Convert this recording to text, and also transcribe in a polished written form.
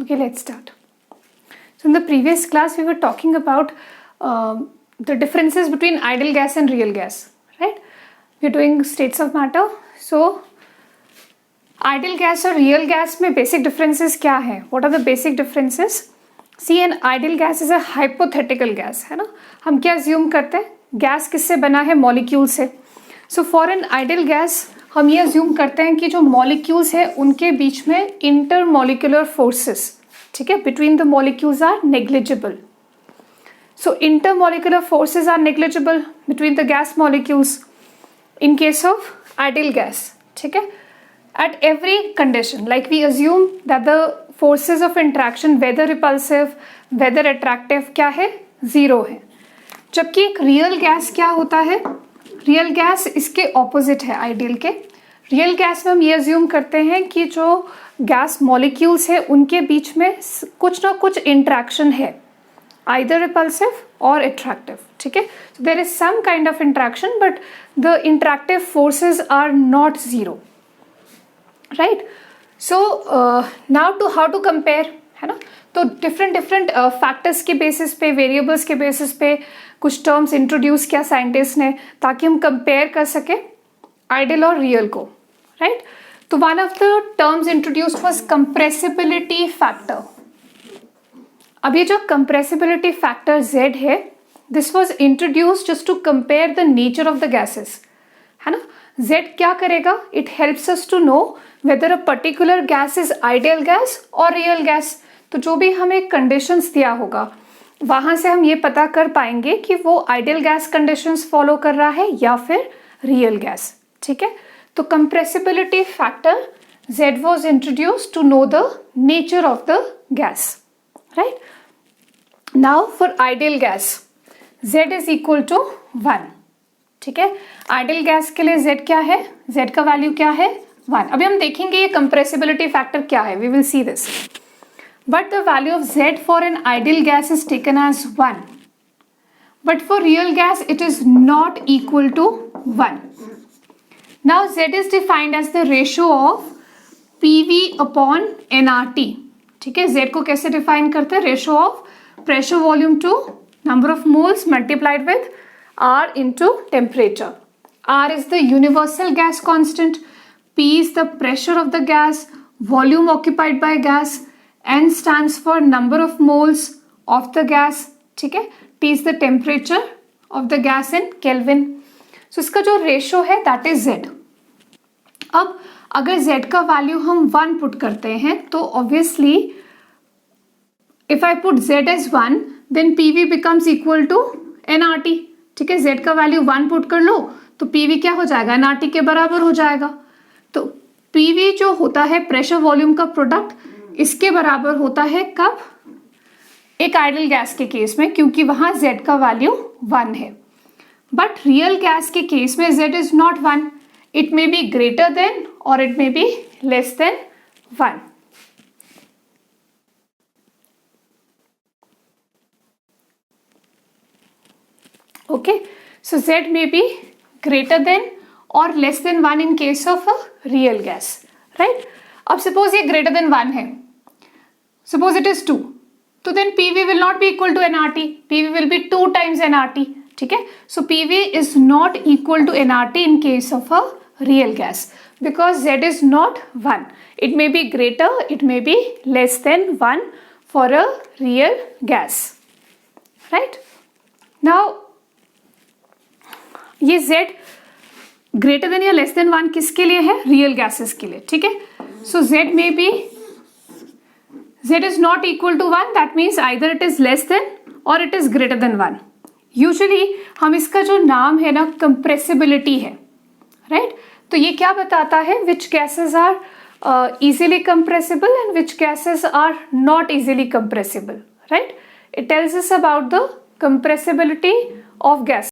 Okay, let's start. So in the previous class we were talking about the differences between ideal gas and real gas, right? We're doing states of matter. So ideal gas और real gas में basic differences क्या है? What are the basic differences? See, an ideal gas is a hypothetical gas, है ना? हम क्या assume करते हैं? गैस किससे बना है? मॉलिक्यूल से. So for an ideal gas हम ये assume करते हैं कि जो मॉलिक्यूल्स है उनके बीच में intermolecular forces, ठीक है, between the molecules are negligible. So intermolecular forces are negligible between the gas molecules in case of ideal gas, ठीक है. At every condition, like we assume that the forces of interaction, whether repulsive, whether attractive, क्या है? Zero है. जबकि एक real gas क्या होता है? रियल गैस इसके ऑपोजिट है आइडियल के. रियल गैस में हम ये अज्यूम करते हैं कि जो गैस मॉलिक्यूल्स है उनके बीच में कुछ ना कुछ इंट्रैक्शन है, आइदर रिपल्सिव और अट्रैक्टिव, ठीक है. So there is some kind of interaction but the interactive forces are not zero, right. So now to how to compare, है ना. तो डिफरेंट फैक्टर्स के बेसिस पे, वेरिएबल्स के बेसिस पे कुछ टर्म्स इंट्रोड्यूस किया साइंटिस्ट ने ताकि हम कंपेयर कर सके आइडियल और रियल को, राइट. तो one of the terms introduced was compressibility factor. अब ये जो कंप्रेसिबिलिटी फैक्टर Z है, this was introduced just to compare the nature of the gases, है ना. Z क्या करेगा? It helps us to know whether a particular gas is ideal gas और real gas. तो जो भी हमें कंडीशंस दिया होगा वहां से हम ये पता कर पाएंगे कि वो आइडियल गैस कंडीशंस फॉलो कर रहा है या फिर रियल गैस, ठीक है. तो compressibility factor Z was introduced to know the nature of the gas, right. Now for ideal gas, Z is equal to 1, ठीक है. आइडियल गैस के लिए Z क्या है? Z का वैल्यू क्या है? 1. अभी हम देखेंगे ये कंप्रेसिबिलिटी फैक्टर क्या है. We will see this. But the value of Z for an ideal gas is taken as 1. But for real gas, it is not equal to 1. Now Z is defined as the ratio of PV upon nRT. ठीक है. Z को कैसे define करते हैं? Ratio of pressure volume to number of moles multiplied with R into temperature. R is the universal gas constant. P is the pressure of the gas, volume occupied by gas. N stands for number of moles of the gas, ठीक है. T is the temperature of the gas in Kelvin. So इसका जो ratio है that is Z. अब अगर Z का value हम 1 put करते हैं तो obviously if I put Z as 1 then PV becomes equal to nRT, ठीक है. Z का वैल्यू 1 पुट कर लो तो PV क्या हो जाएगा? nRT के बराबर हो जाएगा. तो PV जो होता है प्रेशर वॉल्यूम का प्रोडक्ट, इसके बराबर होता है कब? एक आइडियल गैस के केस में, क्योंकि वहां Z का वैल्यू 1 है. बट रियल गैस के केस में Z is not 1. It may be greater than और it may be less than 1. Okay. So Z may be greater than or less than 1 in case of a real gas, right? अब suppose ये greater than 1 है, suppose it is 2, तो then PV will not be equal to nRT. PV will be 2 times nRT, ठीक है. So PV is not equal to nRT in case of a real gas because Z is not 1. It may be greater, it may be less than 1 for a real gas, right? Now ये Z greater than या less than 1 किसके लिए है? Real gases के लिए, ठीक है. So Z may be, Z is not equal to 1, that means either it is less than और it is greater than 1. Usually हम इसका जो नाम है ना कंप्रेसिबिलिटी है, राइट. तो ये क्या बताता है? Which gases are easily compressible and which gases are not easily compressible, right. It tells us about the compressibility of gas.